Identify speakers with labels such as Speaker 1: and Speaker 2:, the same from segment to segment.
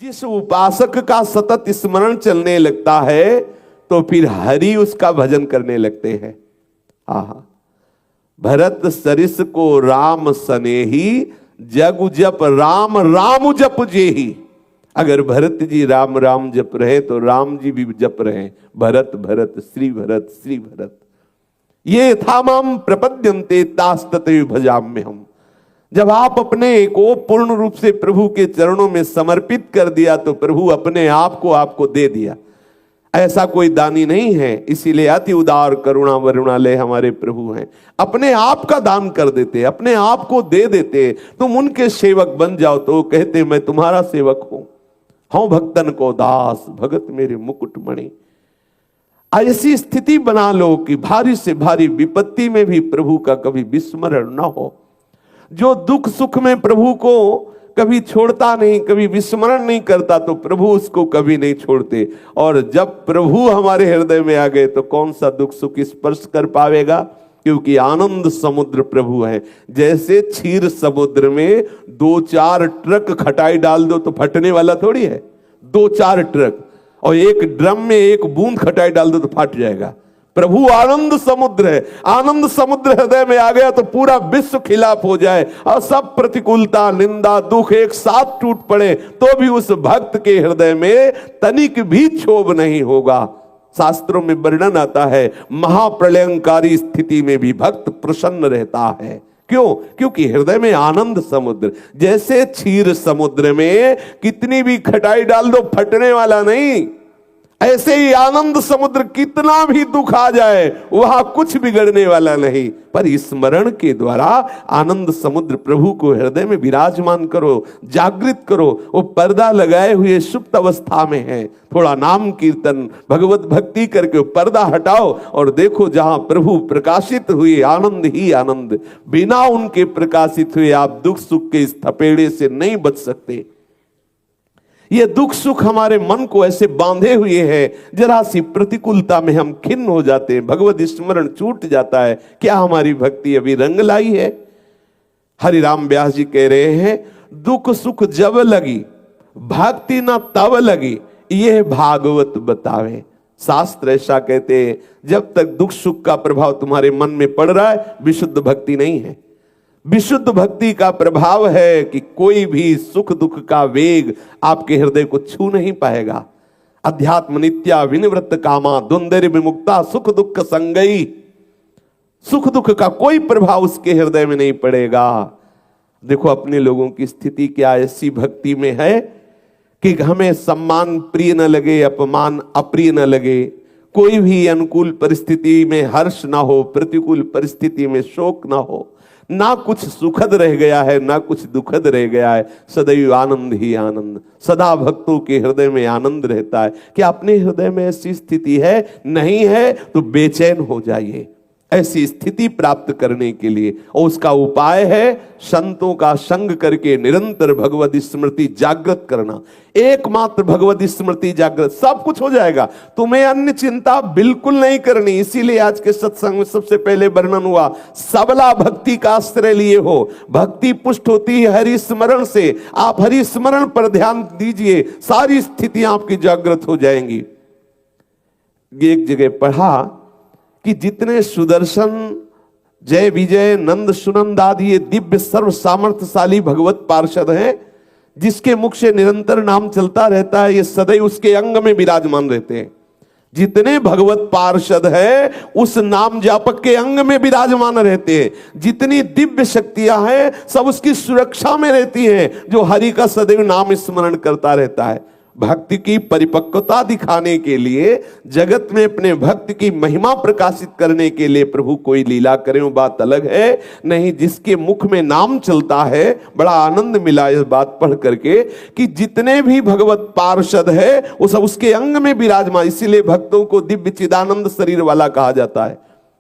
Speaker 1: जिस उपासक का सतत स्मरण चलने लगता है तो फिर हरि उसका भजन करने लगते हैं। आहा, भरत सरिस को राम सनेही, जग जप राम राम जप जेही। अगर भरत जी राम राम जप रहे तो राम जी भी जप रहे, भरत भरत श्री भरत श्री भरत। ये थामाम प्रपद्यन्ते तास्तते भजाम्य हम। जब आप अपने को पूर्ण रूप से प्रभु के चरणों में समर्पित कर दिया तो प्रभु अपने आप को आपको दे दिया। ऐसा कोई दानी नहीं है, इसीलिए अति उदार करुणा वरुणालय हमारे प्रभु हैं। अपने आप का दान कर देते, अपने आप को दे देते। तुम उनके सेवक बन जाओ तो कहते मैं तुम्हारा सेवक हूं, हूं भक्तन को दास, भगत मेरे मुकुट मणि। ऐसी स्थिति बना लो कि भारी से भारी विपत्ति में भी प्रभु का कभी विस्मरण न हो। जो दुख सुख में प्रभु को कभी छोड़ता नहीं, कभी विस्मरण नहीं करता, तो प्रभु उसको कभी नहीं छोड़ते। और जब प्रभु हमारे हृदय में आ गए तो कौन सा दुख सुख स्पर्श कर पावेगा, क्योंकि आनंद समुद्र प्रभु है। जैसे क्षीर समुद्र में 2-4 ट्रक खटाई डाल दो तो फटने वाला थोड़ी है। 2-4 ट्रक और एक ड्रम में एक बूंद खटाई डाल दो तो फट जाएगा। प्रभु आनंद समुद्र है। आनंद समुद्र हृदय में आ गया तो पूरा विश्व खिलाफ हो जाए और सब प्रतिकूलता निंदा दुख एक साथ टूट पड़े तो भी उस भक्त के हृदय में तनिक भी क्षोभ नहीं होगा। शास्त्रों में वर्णन आता है, महाप्रलयंकारी स्थिति में भी भक्त प्रसन्न रहता है। क्यों? क्योंकि हृदय में आनंद समुद्र। जैसे क्षीर समुद्र में कितनी भी खटाई डाल दो फटने वाला नहीं, ऐसे ही आनंद समुद्र कितना भी दुख आ जाए वहां कुछ बिगड़ने वाला नहीं। पर स्मरण के द्वारा आनंद समुद्र प्रभु को हृदय में विराजमान करो, जागृत करो। वो पर्दा लगाए हुए सुप्त अवस्था में है, थोड़ा नाम कीर्तन भगवत भक्ति करके पर्दा हटाओ और देखो जहां प्रभु प्रकाशित हुए आनंद ही आनंद। बिना उनके प्रकाशित हुए आप दुख सुख के इस थपेड़े से नहीं बच सकते। ये दुख सुख हमारे मन को ऐसे बांधे हुए हैं, जरा सी प्रतिकूलता में हम खिन्न हो जाते हैं, भगवत स्मरण छूट जाता है। क्या हमारी भक्ति अभी रंग लाई है? हरिराम व्यास जी कह रहे हैं, दुख सुख जब लगी भक्ति न तब लगी, यह भागवत बतावे। शास्त्र ऐसा कहते हैं, जब तक दुख सुख का प्रभाव तुम्हारे मन में पड़ रहा है विशुद्ध भक्ति नहीं है। विशुद्ध भक्ति का प्रभाव है कि कोई भी सुख दुख का वेग आपके हृदय को छू नहीं पाएगा। अध्यात्म नित्या विनिवृत्त कामा द्वंद्व विमुक्ता सुख दुख संगई। सुख दुख का कोई प्रभाव उसके हृदय में नहीं पड़ेगा। देखो अपने लोगों की स्थिति क्या ऐसी भक्ति में है कि हमें सम्मान प्रिय न लगे, अपमान अप्रिय न लगे, कोई भी अनुकूल परिस्थिति में हर्ष ना हो, प्रतिकूल परिस्थिति में शोक ना हो, ना कुछ सुखद रह गया है ना कुछ दुखद रह गया है, सदैव आनंद ही आनंद। सदा भक्तों के हृदय में आनंद रहता है। क्या अपने हृदय में ऐसी स्थिति है? नहीं है तो बेचैन हो जाइए। ऐसी स्थिति प्राप्त करने के लिए और उसका उपाय है संतों का संग करके निरंतर भगवत स्मृति जागृत करना। एकमात्र भगवत स्मृति जागृत, सब कुछ हो जाएगा। तुम्हें अन्य चिंता बिल्कुल नहीं करनी। इसीलिए आज के सत्संग में सबसे पहले वर्णन हुआ, सबला भक्ति का आश्रय लिए हो। भक्ति पुष्ट होती है हरि स्मरण से। आप हरि स्मरण पर ध्यान दीजिए, सारी स्थितियां आपकी जागृत हो जाएंगी। एक जगह पढ़ा कि जितने सुदर्शन जय विजय नंद सुनंद आदि ये दिव्य सर्व सामर्थ्यशाली भगवत पार्षद हैं, जिसके मुख से निरंतर नाम चलता रहता है, ये सदैव उसके अंग में विराजमान रहते हैं। जितने भगवत पार्षद हैं उस नाम जापक के अंग में विराजमान रहते हैं। जितनी दिव्य शक्तियां हैं सब उसकी सुरक्षा में रहती हैं, जो हरि का सदैव नाम स्मरण करता रहता है। भक्ति की परिपक्वता दिखाने के लिए, जगत में अपने भक्त की महिमा प्रकाशित करने के लिए प्रभु कोई लीला करे, वो बात अलग है। नहीं, जिसके मुख में नाम चलता है, बड़ा आनंद मिला इस बात पढ़ करके कि जितने भी भगवत पार्षद है वो सब उसके अंग में विराजमान। इसीलिए भक्तों को दिव्य चिदानंद शरीर वाला कहा जाता है।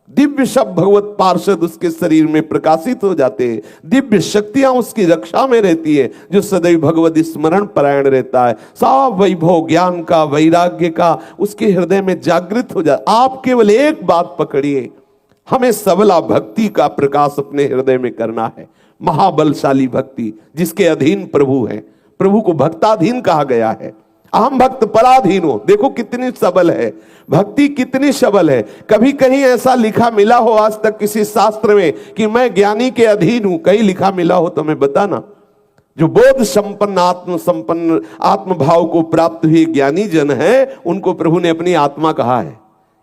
Speaker 1: दिव्य शब्द भगवत पार्षद उसके शरीर में प्रकाशित हो जाते हैं। दिव्य शक्तियां उसकी रक्षा में रहती है, जो सदैव भगवत स्मरण परायण रहता है। सब वैभव ज्ञान का, वैराग्य का उसके हृदय में जागृत हो जाता। आप केवल एक बात पकड़िए, हमें सबला भक्ति का प्रकाश अपने हृदय में करना है। महाबलशाली भक्ति जिसके अधीन प्रभु है। प्रभु को भक्ताधीन कहा गया है। अहम भक्त पराधीन हो, देखो कितनी सबल है भक्ति, कितनी सबल है। कभी कहीं ऐसा लिखा मिला हो आज तक किसी शास्त्र में कि मैं ज्ञानी के अधीन हूं? कहीं लिखा मिला हो तो मैं बताना। जो बोध संपन्न आत्म संपन्न आत्म भाव को प्राप्त हुए ज्ञानी जन है, उनको प्रभु ने अपनी आत्मा कहा है।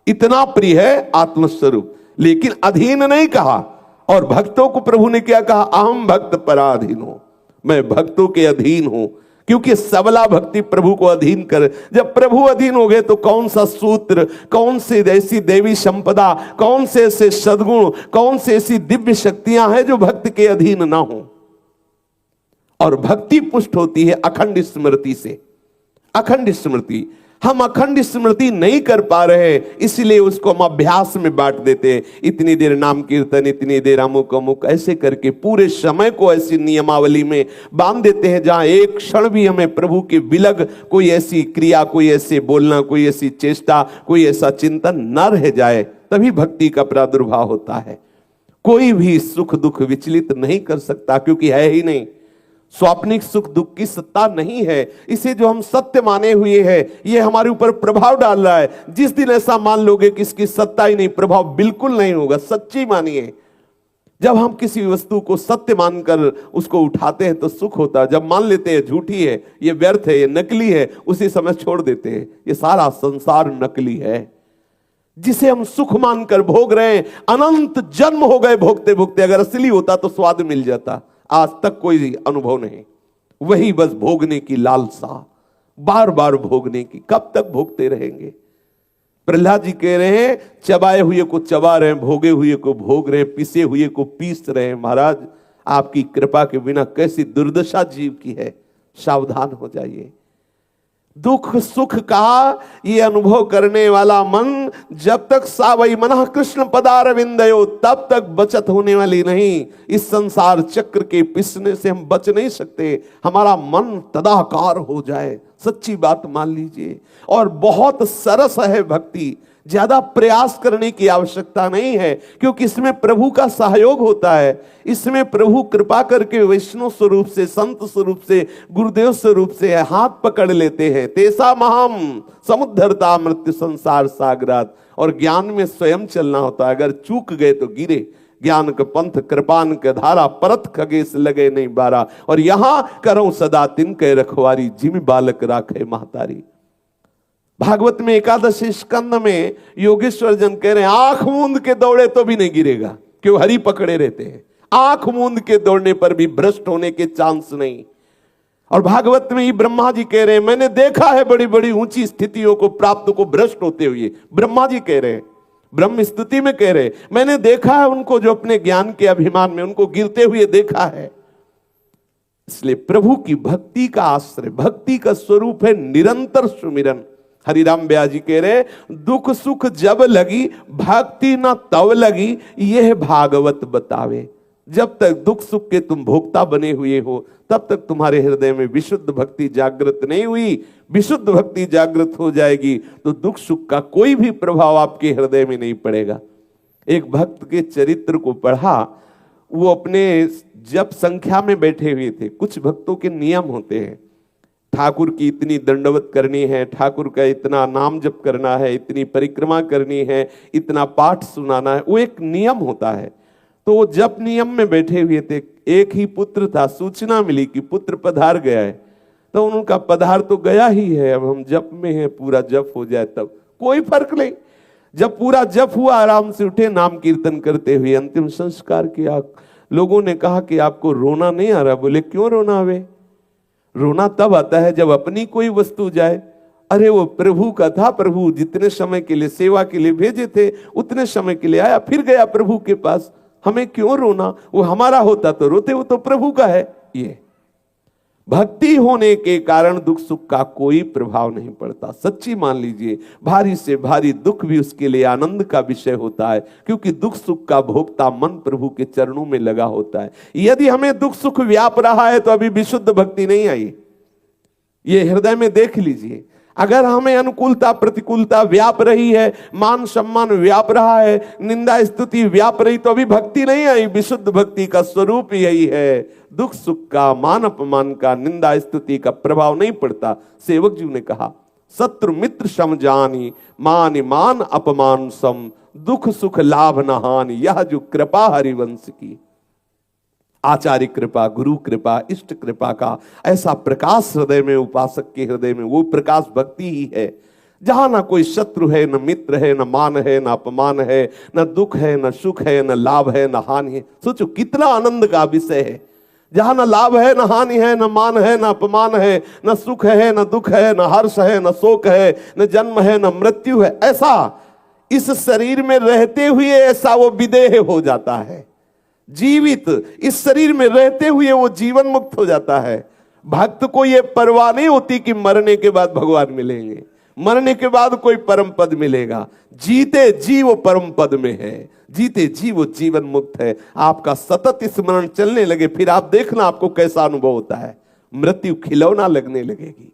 Speaker 1: इतना प्रिय है आत्मस्वरूप, लेकिन अधीन नहीं कहा। और भक्तों को प्रभु ने क्या कहा? अहम भक्त पराधीन हो, मैं भक्तों के अधीन हूं। क्योंकि सबला भक्ति प्रभु को अधीन कर, जब प्रभु अधीन हो गए तो कौन सा सूत्र, कौन से ऐसी देवी संपदा, कौन से ऐसे सद्गुण, कौन से ऐसी दिव्य शक्तियां हैं जो भक्त के अधीन ना हो। और भक्ति पुष्ट होती है अखंड स्मृति से। अखंड स्मृति, हम अखंड स्मृति नहीं कर पा रहे, इसलिए उसको हम अभ्यास में बांट देते हैं। इतनी देर नाम कीर्तन, इतनी देर अमुक अमुक, ऐसे करके पूरे समय को ऐसी नियमावली में बांध देते हैं जहां एक क्षण भी हमें प्रभु के विलग कोई ऐसी क्रिया, कोई ऐसे बोलना, कोई ऐसी चेष्टा, कोई ऐसा चिंतन न रह जाए, तभी भक्ति का प्रादुर्भाव होता है। कोई भी सुख दुख विचलित नहीं कर सकता, क्योंकि है ही नहीं। स्वाप्निक सुख दुख की सत्ता नहीं है। इसे जो हम सत्य माने हुए हैं, ये हमारे ऊपर प्रभाव डाल रहा है। जिस दिन ऐसा मान लोगे कि इसकी सत्ता ही नहीं, प्रभाव बिल्कुल नहीं होगा, सच्ची मानिए। जब हम किसी वस्तु को सत्य मानकर उसको उठाते हैं तो सुख होता है। जब मान लेते हैं झूठी है, ये व्यर्थ है, ये नकली है, उसी समय छोड़ देते हैं। ये सारा संसार नकली है जिसे हम सुख मानकर भोग रहे हैं। अनंत जन्म हो गए भोगते भोगते, अगर असली होता तो स्वाद मिल जाता। आज तक कोई अनुभव नहीं, वही बस भोगने की लालसा, बार बार भोगने की। कब तक भोगते रहेंगे? प्रहलाद जी कह रहे हैं, चबाए हुए को चबा रहे हैं, भोगे हुए को भोग रहे हैं, पिसे हुए को पीस रहे हैं। महाराज, आपकी कृपा के बिना कैसी दुर्दशा जीव की है, सावधान हो जाइए। दुख सुख का ये अनुभव करने वाला मन जब तक सावई मना कृष्ण पदारविंदयो, तब तक बचत होने वाली नहीं। इस संसार चक्र के पिसने से हम बच नहीं सकते। हमारा मन तदाकार हो जाए, सच्ची बात मान लीजिए। और बहुत सरस है भक्ति, ज्यादा प्रयास करने की आवश्यकता नहीं है, क्योंकि इसमें प्रभु का सहयोग होता है। इसमें प्रभु कृपा करके वैष्णव स्वरूप से, संत स्वरूप से, गुरुदेव स्वरूप से हाथ पकड़ लेते हैं। तेसा महम समुद्धरता मृत्यु संसार सागरात। और ज्ञान में स्वयं चलना होता है, अगर चूक गए तो गिरे। ज्ञान का पंथ कृपान के धारा, परत खगेश लगे नहीं बारा। और यहां करो सदा तिनके रखवारी, जिम बालक राखे महतारी। भागवत में एकादशी स्कंद में योगेश्वर जन कह रहे हैं, आंख मूंद के दौड़े तो भी नहीं गिरेगा, क्यों? हरि पकड़े रहते हैं। आंख मूंद के दौड़ने पर भी भ्रष्ट होने के चांस नहीं। और भागवत में ही ब्रह्मा जी कह रहे हैं, मैंने देखा है बड़ी बड़ी ऊंची स्थितियों को प्राप्त को भ्रष्ट होते हुए। ब्रह्मा जी कह रहे हैं, ब्रह्म स्तुति में कह रहे हैं, मैंने देखा है उनको, जो अपने ज्ञान के अभिमान में उनको गिरते हुए देखा है। इसलिए प्रभु की भक्ति का आश्रय, भक्ति का स्वरूप है निरंतर सुमिरन। हरिराम ब्यास जी कह रहे, दुख सुख जब लगी भक्ति न तब लगी, यह भागवत बतावे। जब तक दुख सुख के तुम भोक्ता बने हुए हो, तब तक तुम्हारे हृदय में विशुद्ध भक्ति जागृत नहीं हुई। विशुद्ध भक्ति जागृत हो जाएगी तो दुख सुख का कोई भी प्रभाव आपके हृदय में नहीं पड़ेगा। एक भक्त के चरित्र को पढ़ा, वो अपने जप संख्या में बैठे हुए थे। कुछ भक्तों के नियम होते हैं, ठाकुर की इतनी दंडवत करनी है, ठाकुर का इतना नाम जप करना है, इतनी परिक्रमा करनी है, इतना पाठ सुनाना है, वो एक नियम होता है। तो वो जप नियम में बैठे हुए थे। एक ही पुत्र था, सूचना मिली कि पुत्र पधार गया है। तो उनका पधार तो गया ही है, अब हम जप में हैं, पूरा जप हो जाए तब कोई फर्क नहीं। जब पूरा जप हुआ, आराम से उठे, नाम कीर्तन करते हुए अंतिम संस्कार किया। लोगों ने कहा कि आपको रोना नहीं आ रहा? बोले क्यों रोना आवे? रोना तब आता है जब अपनी कोई वस्तु जाए। अरे वो प्रभु का था, प्रभु जितने समय के लिए सेवा के लिए भेजे थे उतने समय के लिए आया, फिर गया प्रभु के पास। हमें क्यों रोना? वो हमारा होता तो रोते, वो तो प्रभु का है। ये भक्ति होने के कारण दुख सुख का कोई प्रभाव नहीं पड़ता। सच्ची मान लीजिए, भारी से भारी दुख भी उसके लिए आनंद का विषय होता है, क्योंकि दुख सुख का भोक्ता मन प्रभु के चरणों में लगा होता है। यदि हमें दुख सुख व्याप रहा है तो अभी विशुद्ध भक्ति नहीं आई। ये हृदय में देख लीजिए। अगर हमें अनुकूलता प्रतिकूलता व्याप रही है, मान सम्मान व्याप रहा है, निंदा स्तुति व्याप रही, तो अभी भक्ति नहीं आई। विशुद्ध भक्ति का स्वरूप यही है। दुख सुख का, मान अपमान का, निंदा स्तुति का प्रभाव नहीं पड़ता। सेवक जी ने कहा, शत्रु मित्र सम जानी, मान मान अपमान सम, दुख सुख लाभ न हानि, यह जो कृपा हरिवंश की। आचार्य कृपा, गुरु कृपा, इष्ट कृपा का ऐसा प्रकाश हृदय में, उपासक के हृदय में, वो प्रकाश भक्ति ही है। जहां ना कोई शत्रु है, न मित्र है, न मान है, न अपमान है, न दुख है, न सुख है, न लाभ है, न हानि है। सोचो कितना आनंद का विषय है। जहां न लाभ है, न हानि है, न मान है, न अपमान है, न सुख है, न दुख है, न हर्ष है, न शोक है, न जन्म है, न मृत्यु है। ऐसा इस शरीर में रहते हुए ऐसा वो विदेह हो जाता है। जीवित इस शरीर में रहते हुए वो जीवन मुक्त हो जाता है। भक्त को ये परवाह नहीं होती कि मरने के बाद भगवान मिलेंगे, मरने के बाद कोई परम पद मिलेगा। जीते जी वो परम पद में है, जीते जी वो जीवन मुक्त है। आपका सतत स्मरण चलने लगे, फिर आप देखना आपको कैसा अनुभव होता है। मृत्यु खिलौना लगने लगेगी,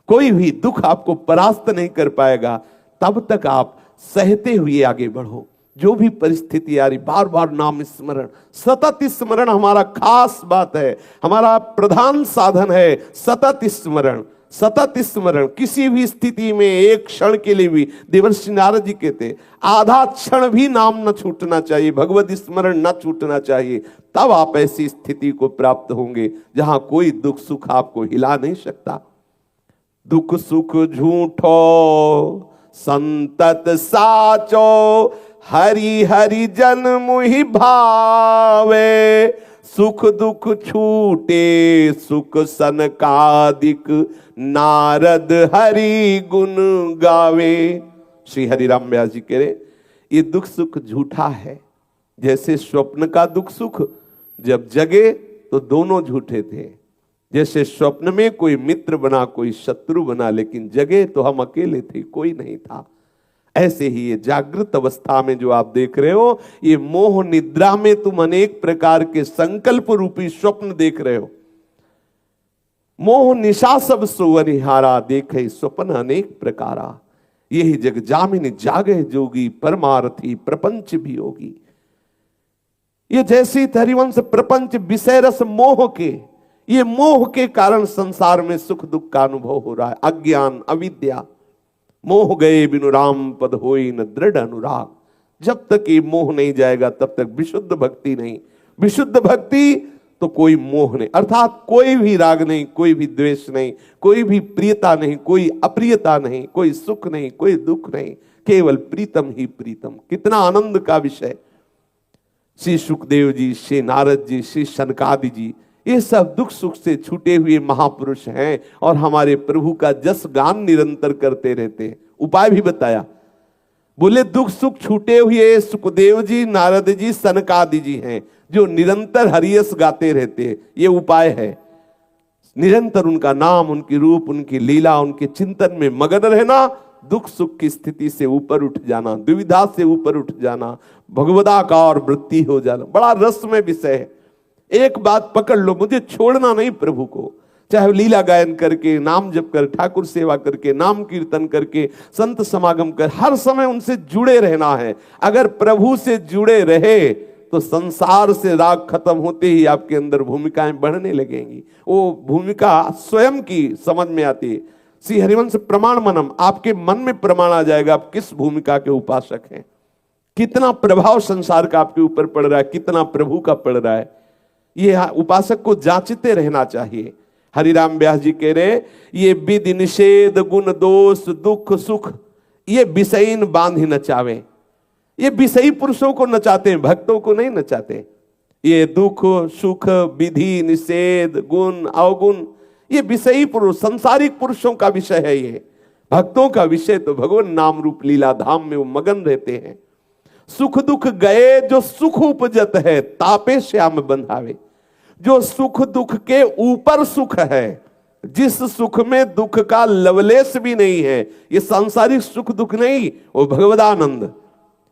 Speaker 1: कोई भी दुख आपको परास्त नहीं कर पाएगा। तब तक आप सहते हुए आगे बढ़ो। जो भी परिस्थिति आ रही, बार बार नाम स्मरण, सतत स्मरण हमारा खास बात है, हमारा प्रधान साधन है। सतत स्मरण, सतत स्मरण। किसी भी स्थिति में एक क्षण के लिए भी, देवर्षि नारद जी कहते, आधा क्षण भी नाम न छूटना चाहिए, भगवत स्मरण न छूटना चाहिए। तब आप ऐसी स्थिति को प्राप्त होंगे जहां कोई दुख सुख आपको हिला नहीं सकता। दुख सुख झूठो संतत साचो, हरि हरि जन मुहि भावे, सुख दुख छूटे सुख सनकादिक, नारद हरि गुण गावे। श्री हरिराम व्यास जी कह रहे, ये दुख सुख झूठा है। जैसे स्वप्न का दुख सुख, जब जगे तो दोनों झूठे थे। जैसे स्वप्न में कोई मित्र बना, कोई शत्रु बना, लेकिन जगे तो हम अकेले थे, कोई नहीं था। ऐसे ही ये जागृत अवस्था में जो आप देख रहे हो, ये मोह निद्रा में तुम अनेक प्रकार के संकल्प रूपी स्वप्न देख रहे हो। मोह निशा सब सोवनिहारा, देखे स्वप्न अनेक प्रकारा। यही जग जामिन जागे जोगी, परमार्थी प्रपंच भी होगी। ये जैसी हरिवंश प्रपंच विषय रस मोह के, ये मोह के कारण संसार में सुख दुख का अनुभव हो रहा है। अज्ञान अविद्या, मोह गए बिनु राम पद होई न दृढ़ अनुराग। जब तक ये मोह नहीं जाएगा तब तक विशुद्ध भक्ति नहीं। विशुद्ध भक्ति तो कोई मोह नहीं, अर्थात कोई भी राग नहीं, कोई भी द्वेष नहीं, कोई भी प्रियता नहीं, कोई अप्रियता नहीं, कोई सुख नहीं, कोई दुख नहीं, केवल प्रीतम ही प्रीतम। कितना आनंद का विषय। श्री सुखदेव जी, श्री नारद जी, श्री सनकादि जी, ये सब दुख सुख से छूटे हुए महापुरुष हैं और हमारे प्रभु का जस गान निरंतर करते रहते हैं। उपाय भी बताया, बोले दुख सुख छूटे हुए सुखदेव जी, नारद जी, सनकादि जी हैं जो निरंतर हरियस गाते रहते हैं। ये उपाय है, निरंतर उनका नाम, उनकी रूप, उनकी लीला, उनके चिंतन में मगन रहना, दुख सुख की स्थिति से ऊपर उठ जाना, दुविधा से ऊपर उठ जाना, भगवदाकार वृत्ति हो जाना। बड़ा रसमय विषय है। एक बात पकड़ लो, मुझे छोड़ना नहीं प्रभु को। चाहे लीला गायन करके, नाम जप कर, ठाकुर सेवा करके, नाम कीर्तन करके, संत समागम कर, हर समय उनसे जुड़े रहना है। अगर प्रभु से जुड़े रहे तो संसार से राग खत्म होते ही आपके अंदर भूमिकाएं बढ़ने लगेंगी। वो भूमिका स्वयं की समझ में आती है। श्री हरिवंश प्रमाण मनम, आपके मन में प्रमाण आ जाएगा आप किस भूमिका के उपासक हैं। कितना प्रभाव संसार का आपके ऊपर पड़ रहा है, कितना प्रभु का पड़ रहा है। ये उपासक को जांचते रहना चाहिए। हरिराम व्यास जी कह रहे, ये विधि निषेध गुण दोष दुख सुख, ये विषयीन बांध ही नचावे। ये विषयी पुरुषों को नचाते हैं, भक्तों को नहीं नचाते। ये दुख सुख विधि निषेध गुण अवगुण, ये विषयी पुरुष, संसारिक पुरुषों का विषय है। ये भक्तों का विषय तो भगवान नाम रूप लीला धाम में वो मगन रहते हैं। सुख दुख गए जो सुख उपजत है, तापे श्याम बंधावे। जो सुख दुख के ऊपर सुख है, जिस सुख में दुख का लवलेश भी नहीं है, ये सांसारिक सुख दुख नहीं, वो भगवदानंद।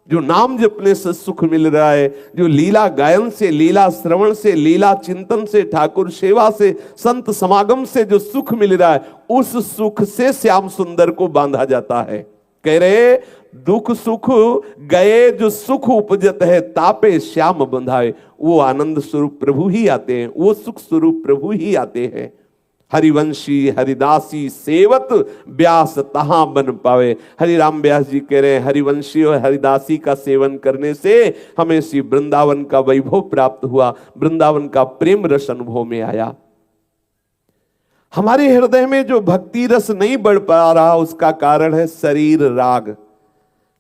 Speaker 1: जो नाम जपने से सुख मिल रहा है, जो लीला गायन से, लीला श्रवण से, लीला चिंतन से, ठाकुर सेवा से, संत समागम से जो सुख मिल रहा है, उस सुख से श्याम सुंदर को बांधा जाता है। कह रहे दुख सुख गए जो सुख उपजत है, तापे श्याम बंधाए। वो आनंद स्वरूप प्रभु ही आते हैं, वो सुख स्वरूप प्रभु ही आते हैं। हरिवंशी हरिदासी सेवत व्यास तहां बन पावे। हरिराम व्यास जी कह रहे हैं हरिवंशी और हरिदासी का सेवन करने से हमें श्री वृंदावन का वैभव प्राप्त हुआ, वृंदावन का प्रेम रस अनुभव में आया। हमारे हृदय में जो भक्ति रस नहीं बढ़ पा रहा, उसका कारण है शरीर राग।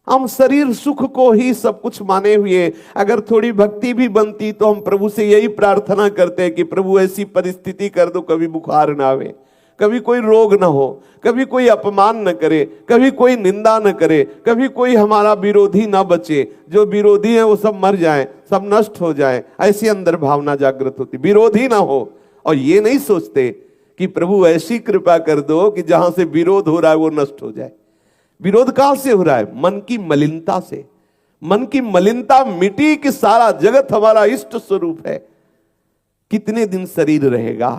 Speaker 1: हम शरीर सुख को ही सब कुछ माने हुए, अगर थोड़ी भक्ति भी बनती तो हम प्रभु से यही प्रार्थना करते हैं कि प्रभु ऐसी परिस्थिति कर दो, कभी बुखार ना आवे, कभी कोई रोग ना हो, कभी कोई अपमान न करे, कभी कोई निंदा न करे, कभी कोई हमारा विरोधी ना बचे, जो विरोधी है वो सब मर जाएं, सब नष्ट हो जाएं। ऐसी अंदर भावना जागृत होती, विरोधी ना हो। और ये नहीं सोचते कि प्रभु ऐसी कृपा कर दो कि जहां से विरोध हो रहा है वो नष्ट हो जाए। विरोध कहां से हो रहा है? मन की मलिनता से। मन की मलिनता मिटी कि सारा जगत हमारा इष्ट स्वरूप है। कितने दिन शरीर रहेगा,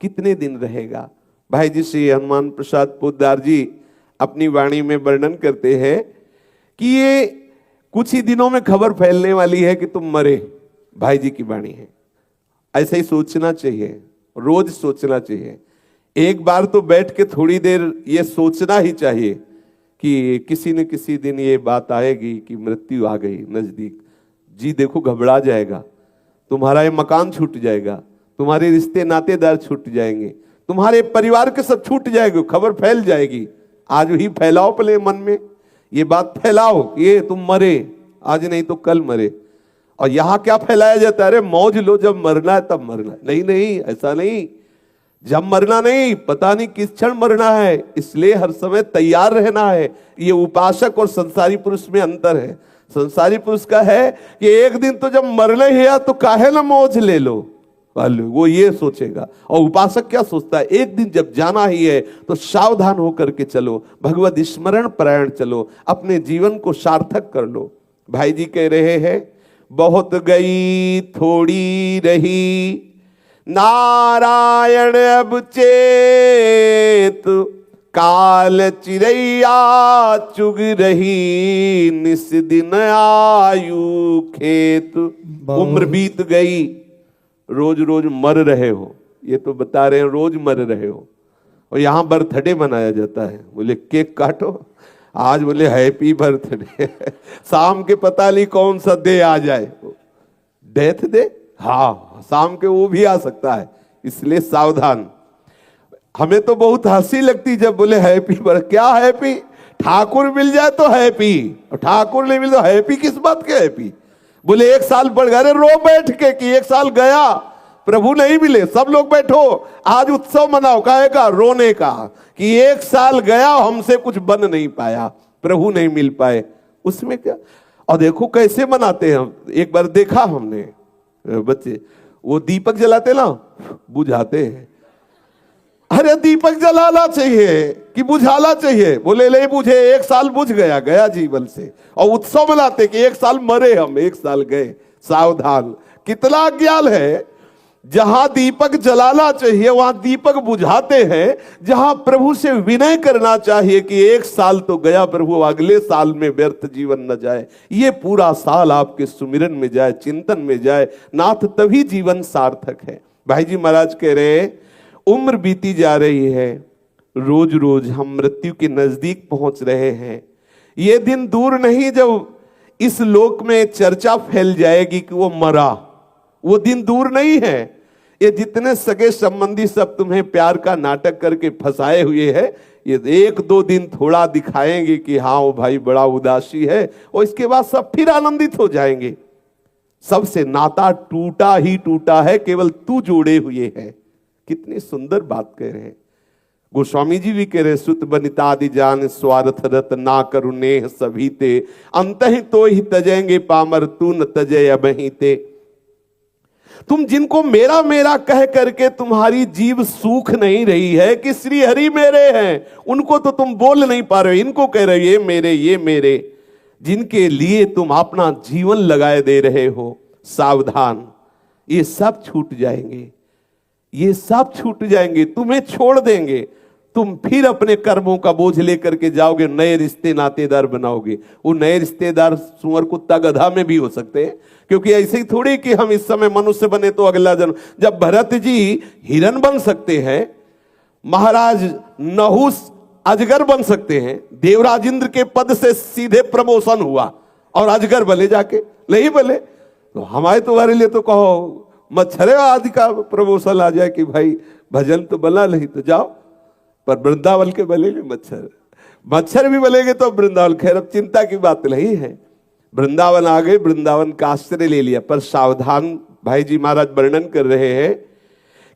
Speaker 1: कितने दिन रहेगा? भाई जी श्री हनुमान प्रसाद पोद्दार जी अपनी वाणी में वर्णन करते हैं कि ये कुछ ही दिनों में खबर फैलने वाली है कि तुम मरे। भाई जी की वाणी है। ऐसा ही सोचना चाहिए, रोज सोचना चाहिए। एक बार तो बैठ के थोड़ी देर ये सोचना ही चाहिए कि किसी न किसी दिन ये बात आएगी कि मृत्यु आ गई नजदीक। जी देखो घबरा जाएगा, तुम्हारा ये मकान छूट जाएगा, तुम्हारे रिश्ते नातेदार छूट जाएंगे, तुम्हारे परिवार के सब छूट जाएंगे, खबर फैल जाएगी। आज ही फैलाओ पहले मन में ये बात फैलाओ कि ये तुम मरे, आज नहीं तो कल मरे। और यहां क्या फैलाया जाता है? अरे मौज लो, जब मरना है तब मरना है। नहीं नहीं, ऐसा नहीं। जब मरना नहीं, पता नहीं किस क्षण मरना है, इसलिए हर समय तैयार रहना है। ये उपासक और संसारी पुरुष में अंतर है। संसारी पुरुष का है कि एक दिन तो जब मरना ही है तो काहे ना मौज ले लो, वो ये सोचेगा। और उपासक क्या सोचता है? एक दिन जब जाना ही है तो सावधान होकर के चलो, भगवत स्मरण परायण चलो, अपने जीवन को सार्थक कर लो। भाई जी कह रहे हैं बहुत गई थोड़ी रही नारायण अब चेत, काल चिरैया चुग रही निस दिन आयु खेत। उम्र बीत गई, रोज रोज मर रहे हो, ये तो बता रहे हैं रोज मर रहे हो। और यहाँ बर्थडे मनाया जाता है, बोले केक काटो आज, बोले हैप्पी बर्थडे। शाम के पता नहीं कौन सा डे आ जाए, डेथ डे, हाँ शाम के वो भी आ सकता है, इसलिए सावधान। हमें तो बहुत हंसी लगती जब बोले हैप्पी बर्थडे। क्या हैप्पी? ठाकुर मिल जाए तो हैप्पी, और ठाकुर नहीं मिले तो हैप्पी किस बात के हैप्पी? बोले एक साल बढ़ गए, रो बैठ के कि एक साल गया, प्रभु नहीं मिले। सब लोग बैठो आज उत्सव मनाओ, काहे का? रोने का कि एक साल गया हमसे कुछ बन नहीं पाया, प्रभु नहीं मिल पाए। उसमें क्या? और देखो कैसे मनाते हैं हम। एक बार देखा हमने बच्चे, वो दीपक जलाते ना, बुझाते हैं। अरे दीपक जलाना चाहिए कि बुझाना चाहिए? बोले ले बुझे, एक साल बुझ गया, गया जीवन से। और उत्सव मनाते कि एक साल मरे हम, एक साल गए। सावधान, कितना ज्ञान है। जहां दीपक जलाना चाहिए वहां दीपक बुझाते हैं। जहां प्रभु से विनय करना चाहिए कि एक साल तो गया प्रभु, अगले साल में व्यर्थ जीवन न जाए, ये पूरा साल आपके सुमिरन में जाए, चिंतन में जाए, नाथ तभी जीवन सार्थक है। भाई जी महाराज कह रहे हैं उम्र बीती जा रही है, रोज रोज हम मृत्यु के नजदीक पहुंच रहे हैं। ये दिन दूर नहीं जब इस लोक में चर्चा फैल जाएगी कि वो मरा। वो दिन दूर नहीं है। ये जितने सगे संबंधी सब तुम्हें प्यार का नाटक करके फंसाए हुए हैं, ये एक दो दिन थोड़ा दिखाएंगे कि हाँ वो भाई बड़ा उदासी है, और इसके बाद सब फिर आनंदित हो जाएंगे। सबसे नाता टूटा ही टूटा है, केवल तू जोड़े हुए है। कितनी सुंदर बात कह रहे हैं गोस्वामी जी भी कह रहे, सुत बनितादि जान स्वार्थ रत ना करुणे सभी ते, अंत ही तो ही तजेंगे पामर तू न तजे अबही ते। तुम जिनको मेरा मेरा कह करके तुम्हारी जीव सूख नहीं रही है कि श्री हरि मेरे हैं, उनको तो तुम बोल नहीं पा रहे हो, इनको कह रहे हो ये मेरे ये मेरे। जिनके लिए तुम अपना जीवन लगाए दे रहे हो, सावधान, ये सब छूट जाएंगे, ये सब छूट जाएंगे, तुम्हें छोड़ देंगे। तुम फिर अपने कर्मों का बोझ लेकर के जाओगे, नए रिश्ते नातेदार बनाओगे। वो नए रिश्तेदार सुअर कुत्ता गधा में भी हो सकते हैं, क्योंकि ऐसे ही थोड़ी कि हम इस समय मनुष्य बने तो अगला जन्म। जब भरत जी हिरन बन सकते हैं, महाराज नहुस अजगर बन सकते हैं, देवराज इंद्र के पद से सीधे प्रमोशन हुआ और अजगर बने जाके, नहीं बने तो हमारे तुम्हारे लिए तो कहो मच्छरे आदि का प्रमोशन आ जाए कि भाई भजन तो बना नहीं तो जाओ, पर वृंदावन के बनेंगे मच्छर, मच्छर भी बनेंगे तो वृंदावन। खैर अब चिंता की बात नहीं है, वृंदावन आ गए, वृंदावन का आश्रय ले लिया। पर सावधान, भाई जी महाराज वर्णन कर रहे हैं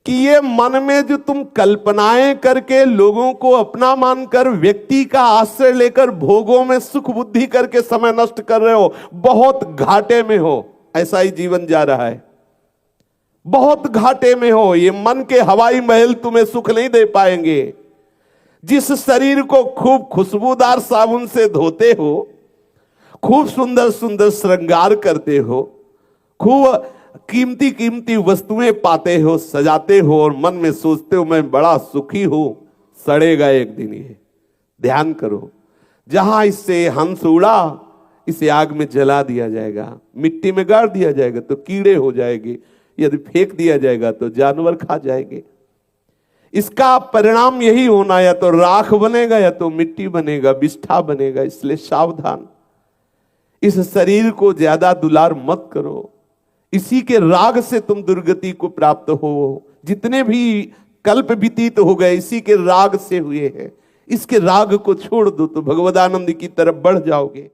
Speaker 1: कि ये मन में जो तुम कल्पनाएं करके लोगों को अपना मानकर व्यक्ति का आश्रय लेकर भोगों में सुख बुद्धि करके समय नष्ट कर रहे हो, बहुत घाटे में हो। ऐसा ही जीवन जा रहा है, बहुत घाटे में हो। ये मन के हवाई महल तुम्हें सुख नहीं दे पाएंगे। जिस शरीर को खूब खुशबूदार साबुन से धोते हो, खूब सुंदर सुंदर श्रृंगार करते हो, खूब कीमती कीमती वस्तुएं पाते हो, सजाते हो और मन में सोचते हो मैं बड़ा सुखी हूं, सड़ेगा एक दिन ये। ध्यान करो, जहां इससे हंस उड़ा, इसे आग में जला दिया जाएगा, मिट्टी में गाड़ दिया जाएगा तो कीड़े हो जाएंगे, यदि फेंक दिया जाएगा तो जानवर खा जाएंगे। इसका परिणाम यही होना, या तो राख बनेगा या तो मिट्टी बनेगा, बिष्ठा बनेगा। इसलिए सावधान, इस शरीर को ज्यादा दुलार मत करो। इसी के राग से तुम दुर्गति को प्राप्त हो। जितने भी कल्प व्यतीत हो गए इसी के राग से हुए हैं। इसके राग को छोड़ दो तो भगवदानंद की तरफ बढ़ जाओगे।